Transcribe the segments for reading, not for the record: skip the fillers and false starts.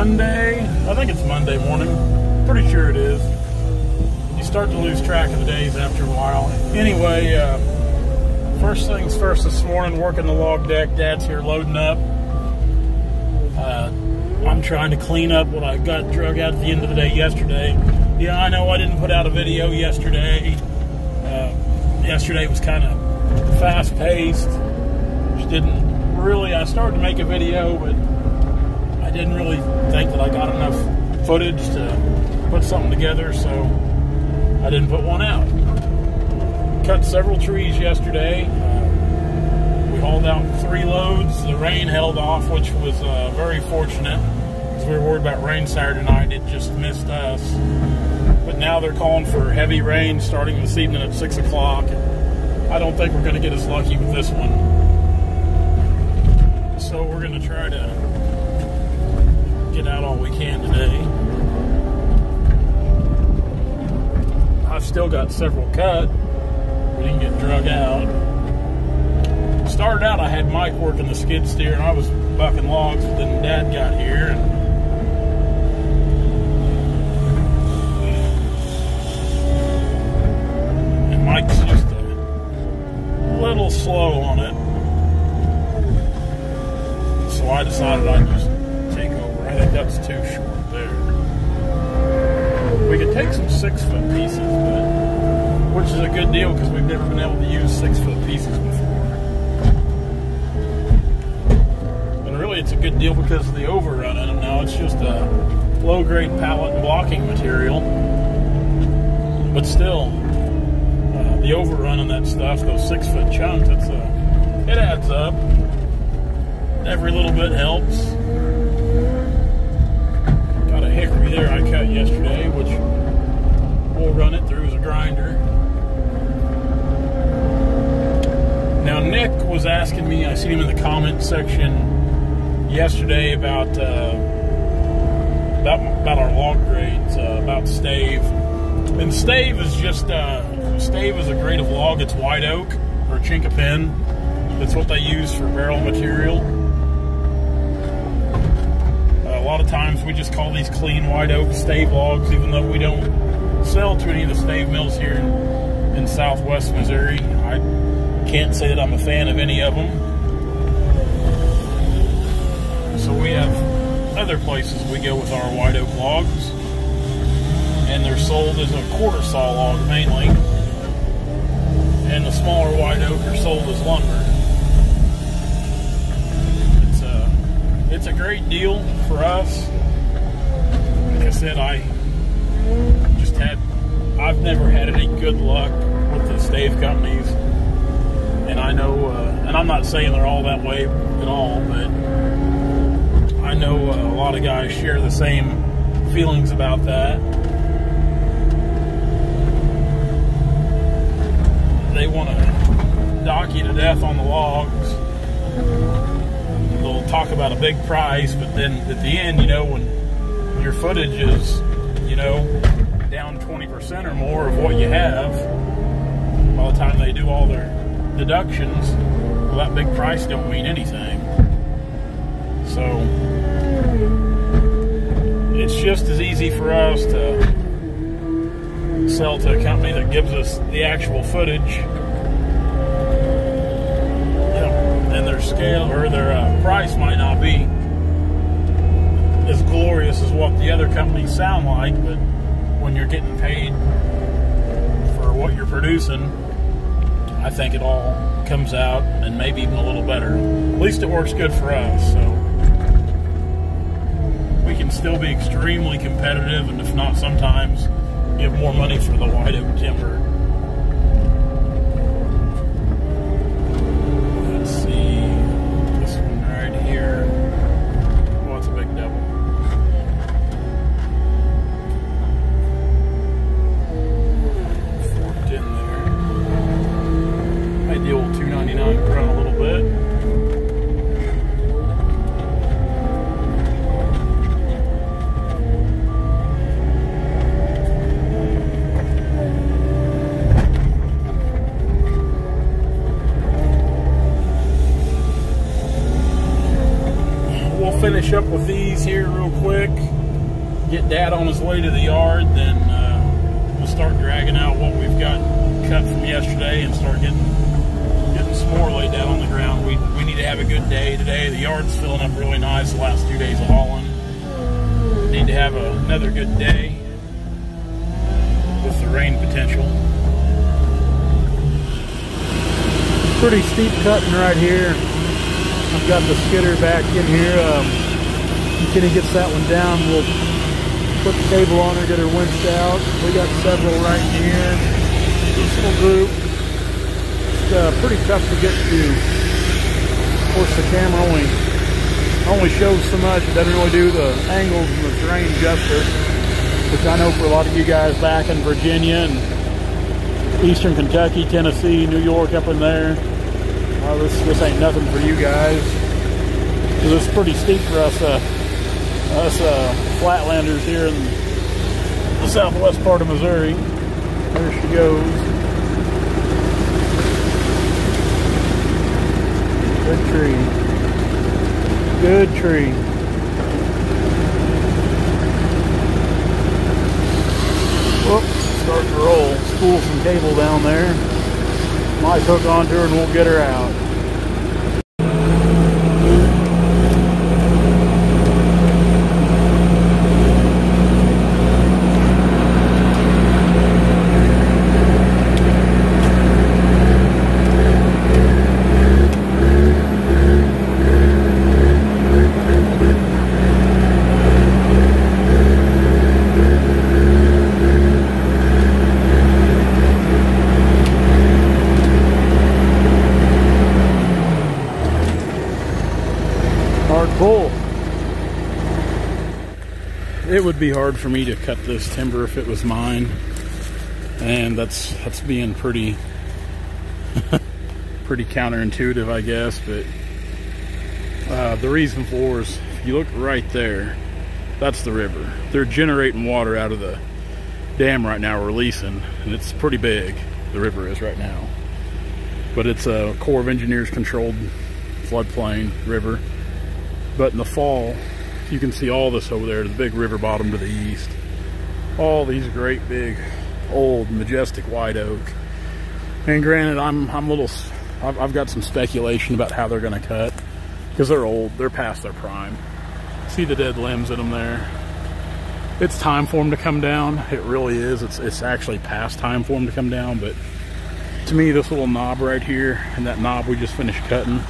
Monday. I think it's Monday morning. Pretty sure it is. You start to lose track of the days after a while. Anyway, first things first this morning, working the log deck. Dad's here loading up. I'm trying to clean up what I got drug out at the end of the day yesterday. Yeah, I know I didn't put out a video yesterday. Yesterday was kind of fast-paced. Just didn't really, I started to make a video, but I didn't really think that I got enough footage to put something together, so I didn't put one out. Cut several trees yesterday. We hauled out 3 loads. The rain held off, which was very fortunate, because we were worried about rain Saturday night. It just missed us. But now they're calling for heavy rain starting this evening at 6 o'clock. I don't think we're going to get as lucky with this one. So we're going to try to get out all we can today. I've still got several cut. We didn't get drug out. Started out, I had Mike working the skid steer and I was bucking logs, but then Dad got here and Mike's just a little slow on it. So I decided I'd just take over. I think that's too short there. We could take some 6-foot pieces, but which is a good deal because we've never been able to use 6-foot pieces before. And really it's a good deal because of the overrun in them. Now it's just a low-grade pallet and blocking material, but still, the overrun on that stuff, those 6-foot chunks, it adds up. Every little bit helps. Got a hickory there I cut yesterday, which we'll run it through as a grinder. Now Nick was asking me, I seen him in the comment section yesterday about our log grades, about stave. And stave is just stave is a grade of log. It's white oak or chinkapin. That's what they use for barrel material. A lot of times we just call these clean white oak stave logs, even though we don't sell to any of the stave mills here in southwest Missouri. I can't say that I'm a fan of any of them. So we have other places we go with our white oak logs, and they're sold as a quarter saw log mainly, and the smaller white oak are sold as lumber. It's a great deal for us. Like I said, I've never had any good luck with the stave companies, and I know, and I'm not saying they're all that way at all, but I know a lot of guys share the same feelings about that. They want to dock you to death on the logs. They'll talk about a big price, but then at the end, you know, when your footage is, you know, down 20% or more of what you have, by the time they do all their deductions, well, that big price don't mean anything. So it's just as easy for us to sell to a company that gives us the actual footage, and their scale or their price might not be as glorious as what the other companies sound like, but when you're getting paid for what you're producing, I think it all comes out and maybe even a little better. At least it works good for us, so we can still be extremely competitive, and if not, sometimes give more money for the white oak timber. Let's see, this one right here. Oh, it's a big double. Forked in there. Made the old 299 run a little bit. Finish up with these trees here real quick, get Dad on his way to the yard, then we'll start dragging out what we've got cut from yesterday and start getting some more laid down on the ground. We need to have a good day today. The yard's filling up really nice the last 2 days of hauling. Need to have another good day with the rain potential. Pretty steep cutting right here. I've got the skidder back in here. Kenny gets that one down. We'll put the cable on her, get her winched out. We got several right here. This little group. It's pretty tough to get to. Of course, the camera only shows so much. It doesn't really do the angles and the terrain justice, which I know for a lot of you guys back in Virginia and Eastern Kentucky, Tennessee, New York, up in there. This ain't nothing for you guys. This is pretty steep for us flatlanders here in the southwest part of Missouri. There she goes. Good tree. Good tree. Whoop, starting to roll. Spool some cable down there. Might hook onto her and we'll get her out. It would be hard for me to cut this timber if it was mine, and that's being pretty pretty counterintuitive, I guess. But the reason for is, if you look right there, that's the river. They're generating water out of the dam right now, releasing, and it's pretty big. The river is right now, but it's a Corps of Engineers controlled floodplain river. But in the fall, you can see all this over there, the big river bottom to the east. All these great big, old, majestic white oak. And granted, I've got some speculation about how they're gonna cut, because they're old, they're past their prime. See the dead limbs in them there. It's time for them to come down. It really is. It's actually past time for them to come down. But to me, this little knob right here and that knob we just finished cutting,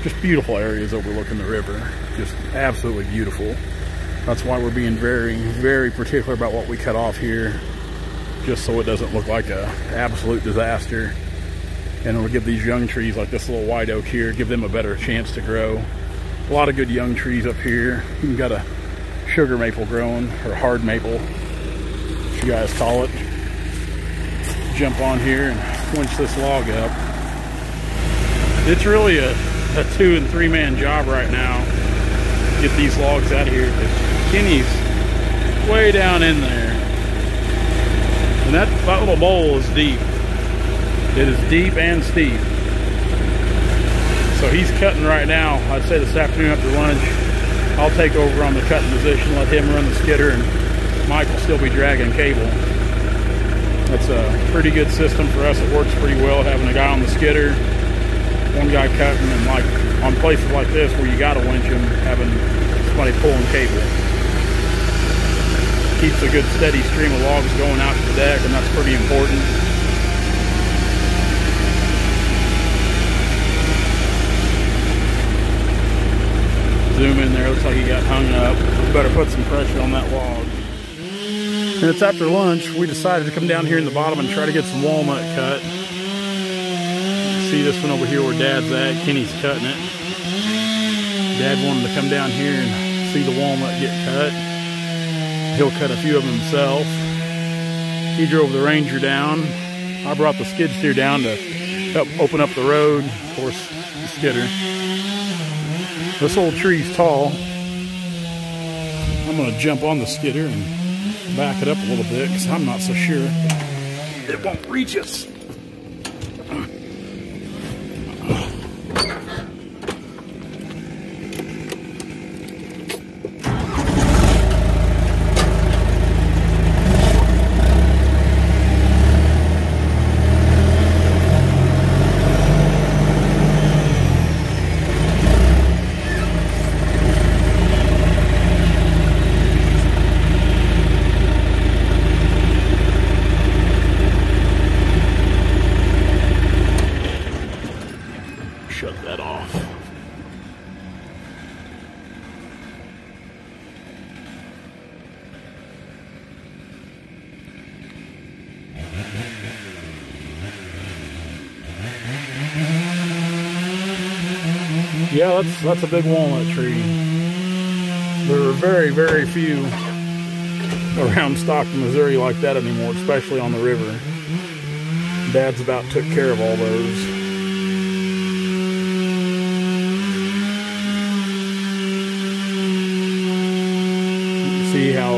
just beautiful areas overlooking the river. Just absolutely beautiful. That's why we're being very, very particular about what we cut off here, just so it doesn't look like a absolute disaster. And it'll give these young trees like this little white oak here, give them a better chance to grow. A lot of good young trees up here. You've got a sugar maple growing, or hard maple, as you guys call it. Jump on here and winch this log up. It's really a 2- and 3-man job right now. Get these logs out of here, because Kenny's way down in there. And that little bowl is deep. It is deep and steep. So he's cutting right now. I'd say this afternoon after lunch, I'll take over on the cutting position, let him run the skidder, and Mike will still be dragging cable. That's a pretty good system for us. It works pretty well, having a guy on the skidder, one guy cutting, and like on places like this where you gotta winch them, having somebody pulling cable. Keeps a good steady stream of logs going out to the deck, and that's pretty important. Zoom in there, looks like he got hung up. Better put some pressure on that log. And it's after lunch. We decided to come down here in the bottom and try to get some walnut cut. See this one over here where Dad's at. Kenny's cutting it. Dad wanted to come down here and see the walnut get cut. He'll cut a few of them himself. He drove the Ranger down. I brought the skid steer down to help open up the road. Of course, the skidder. This old tree's tall. I'm gonna jump on the skidder and back it up a little bit, because I'm not so sure it won't reach us. Yeah, that's a big walnut tree. There are very, very few around Stockton, Missouri like that anymore, especially on the river. Dad's about took care of all those. See how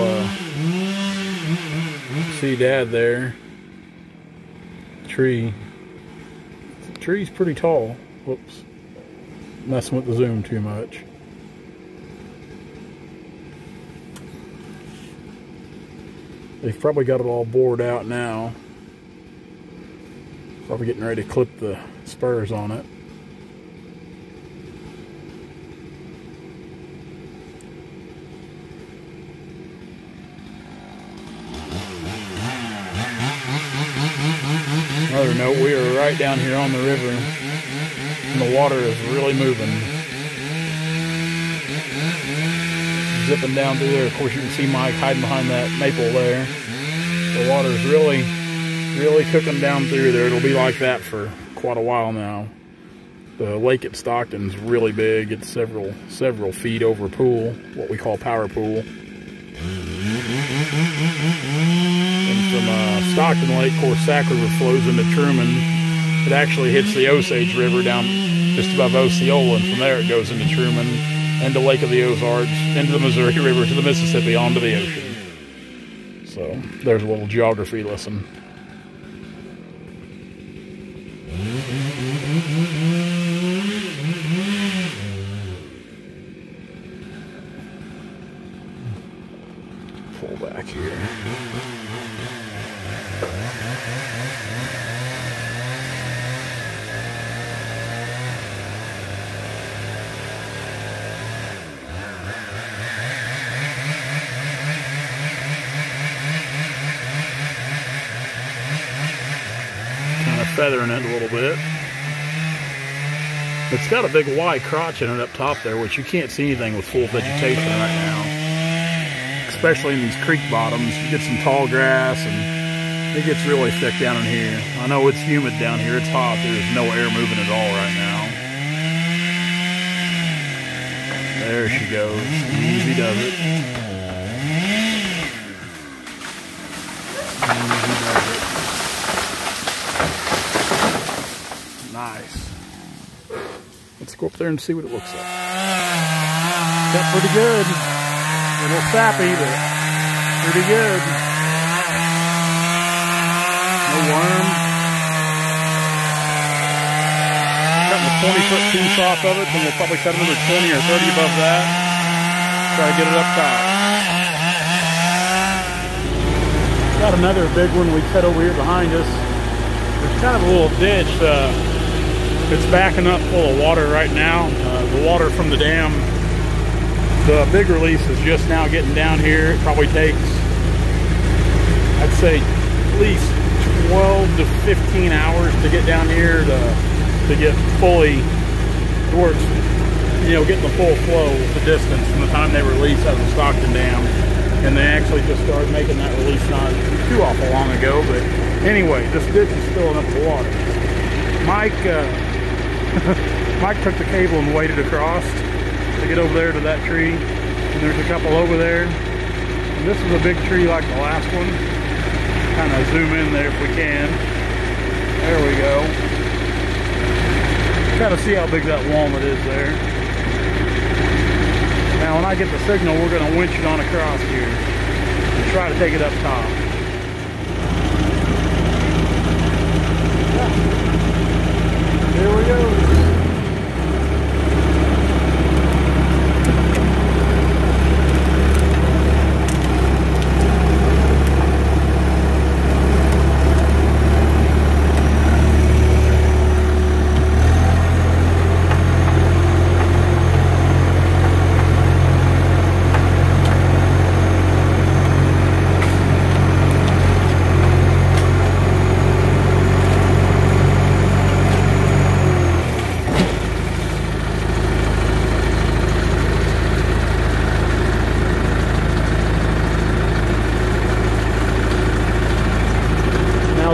see Dad there. Tree. The tree's pretty tall. Whoops. Messing with the zoom too much. They've probably got it all bored out now. Probably getting ready to clip the spurs on it. Another note, we are right down here on the river, and the water is really moving. Zipping down through there. Of course, you can see Mike hiding behind that maple there. The water's really cooking down through there. It'll be like that for quite a while now. The lake at Stockton's really big. It's several feet over pool, what we call power pool. And from Stockton Lake, of course, Sac River flows into Truman. It actually hits the Osage River down just above Osceola, and from there it goes into Truman, into Lake of the Ozarks, into the Missouri River, to the Mississippi, onto the ocean. So there's a little geography lesson. Pull back here. Kind of feathering it a little bit. It's got a big wide crotch in it up top there, which you can't see anything with full vegetation right now. Especially in these creek bottoms. You get some tall grass and it gets really thick down in here. I know it's humid down here, it's hot, there's no air moving at all right now. There she goes, easy does it. Easy does it. Nice. Let's go up there and see what it looks like. Got pretty good. A little sappy, but pretty good. No worm. Cutting a 20-foot piece off of it, and we'll probably cut another 20 or 30 above that. Try to get it up top. Got another big one we cut over here behind us. There's kind of a little ditch. It's backing up full of water right now. The water from the dam. The big release is just now getting down here. It probably takes, I'd say, at least 12 to 15 hours to get down here to get fully towards, getting the full flow of the distance from the time they release out of the Stockton Dam. And they actually just started making that release not too awful long ago. But anyway, this ditch is filling up with water. Mike took the cable and waded across to get over there to that tree, and there's a couple over there, and this is a big tree like the last one. Kind of zoom in there if we can. There we go. Kind of see how big that walnut is there. Now when I get the signal, we're going to winch it on across here and try to take it up top. Here we go.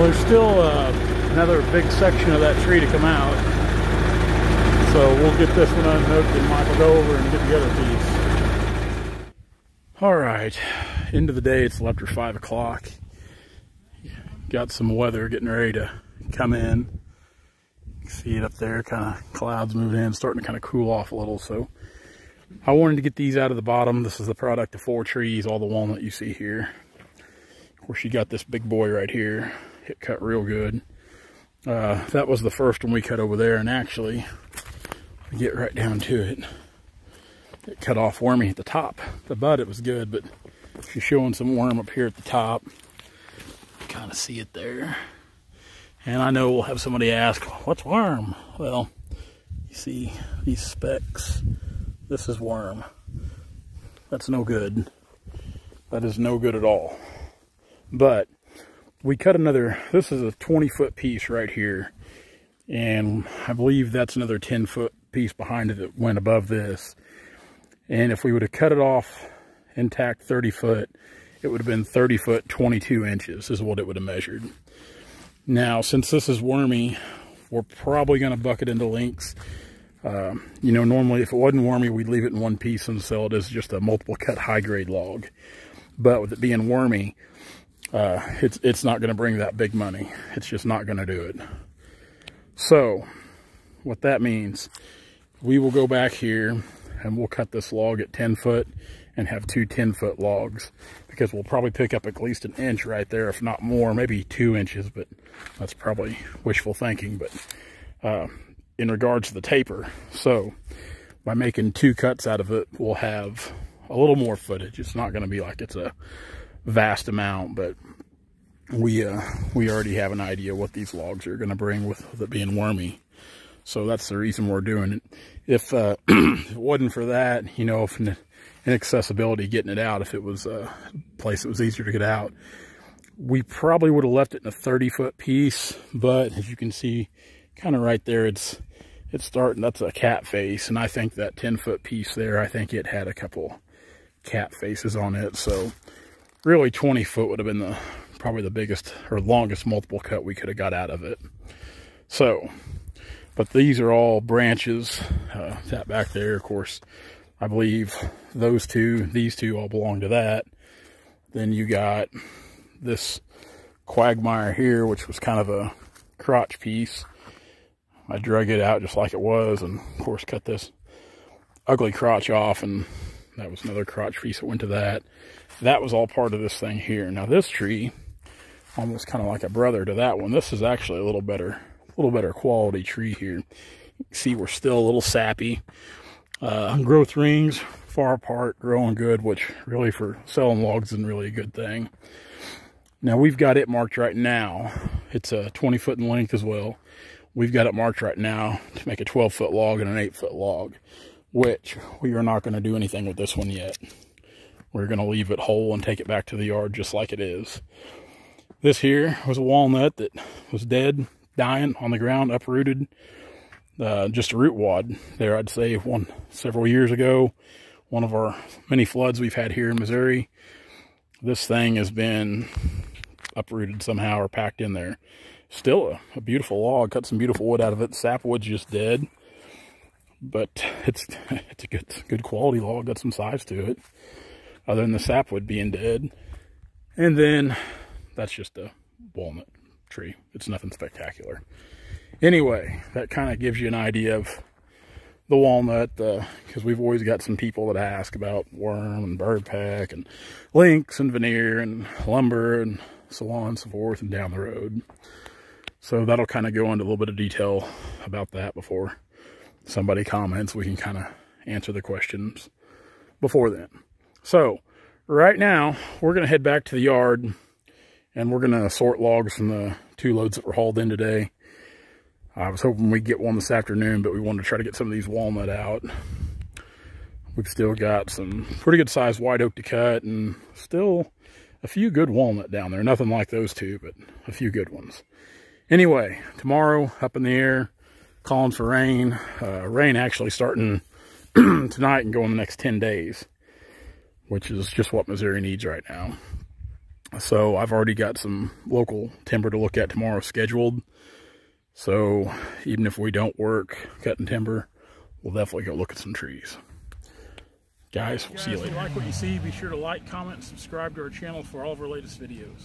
There's still another big section of that tree to come out. So we'll get this one unhooked and Michael go over and get the other piece. All right, end of the day, it's after 5 o'clock. Got some weather getting ready to come in. You can see it up there, kind of clouds moving in, starting to kind of cool off a little. So I wanted to get these out of the bottom. This is the product of 4 trees, all the walnut you see here. Of course, you got this big boy right here. It cut real good. That was the first one we cut over there, and actually, to get right down to it, it cut off wormy at the top. The bud, it was good, but she's showing some worm up here at the top. Kind of see it there. And I know we'll have somebody ask, what's worm? Well, you see these specks. This is worm. That's no good. That is no good at all. But we cut another, this is a 20-foot piece right here. And I believe that's another 10-foot piece behind it that went above this. And if we would have cut it off intact 30 foot, it would have been 30 foot, 22 inches is what it would have measured. Now, since this is wormy, we're probably going to buck it into lengths. You know, normally if it wasn't wormy, we'd leave it in one piece and sell it as just a multiple cut high grade log. But with it being wormy, it's not going to bring that big money. It's just not going to do it. So what that means, we will go back here and we'll cut this log at 10 foot and have 2 10-foot logs, because we'll probably pick up at least an inch right there, if not more, maybe 2 inches, but that's probably wishful thinking. But in regards to the taper, so by making 2 cuts out of it, we'll have a little more footage. It's not going to be like it's a vast amount, but we already have an idea what these logs are going to bring with it being wormy. So that's the reason we're doing it. If it wasn't for that, you know, if inaccessibility getting it out, if it was a place that was easier to get out, we probably would have left it in a 30-foot piece. But as you can see, kind of right there, it's starting, that's a cat face. And I think that 10-foot piece there, I think it had a couple cat faces on it. So really 20 foot would have been probably the biggest or longest multiple cut we could have got out of it. So, but these are all branches. That back there, of course, I believe these two all belong to that. Then you got this quagmire here, which was kind of a crotch piece. I drug it out just like it was, and of course cut this ugly crotch off, and that was another crotch piece that went to that. That was all part of this thing here. Now this tree, almost kind of like a brother to that one. This is actually a little better quality tree here. You can see we're still a little sappy. Growth rings far apart, growing good, which really for selling logs isn't really a good thing. Now we've got it marked right now. It's a 20 foot in length as well. We've got it marked right now to make a 12-foot log and an 8-foot log, which we are not going to do anything with this one yet. We're going to leave it whole and take it back to the yard just like it is. This here was a walnut that was dead, dying on the ground, uprooted. Just a root wad there, I'd say, several years ago. One of our many floods we've had here in Missouri. This thing has been uprooted somehow or packed in there. Still a beautiful log. Cut some beautiful wood out of it. Sapwood's just dead, but it's a good quality log. Got some size to it, other than the sapwood being dead. And then that's just a walnut tree. It's nothing spectacular. Anyway, that kind of gives you an idea of the walnut, because we've always got some people that ask about worm and bird peck and lynx and veneer and lumber and so on and so forth and down the road. So that'll kind of go into a little bit of detail about that before somebody comments. We can kind of answer the questions before then. So right now we're going to head back to the yard and we're going to sort logs from the 2 loads that were hauled in today. I was hoping we'd get one this afternoon, but we wanted to try to get some of these walnut out. We've still got some pretty good sized white oak to cut and still a few good walnut down there. Nothing like those 2, but a few good ones. Anyway, tomorrow up in the air, calling for rain. Rain actually starting tonight and going the next 10 days, which is just what Missouri needs right now. So I've already got some local timber to look at tomorrow scheduled. So even if we don't work cutting timber, we'll definitely go look at some trees. Guys, we'll see you later. If you like what you see, be sure to like, comment, and subscribe to our channel for all of our latest videos.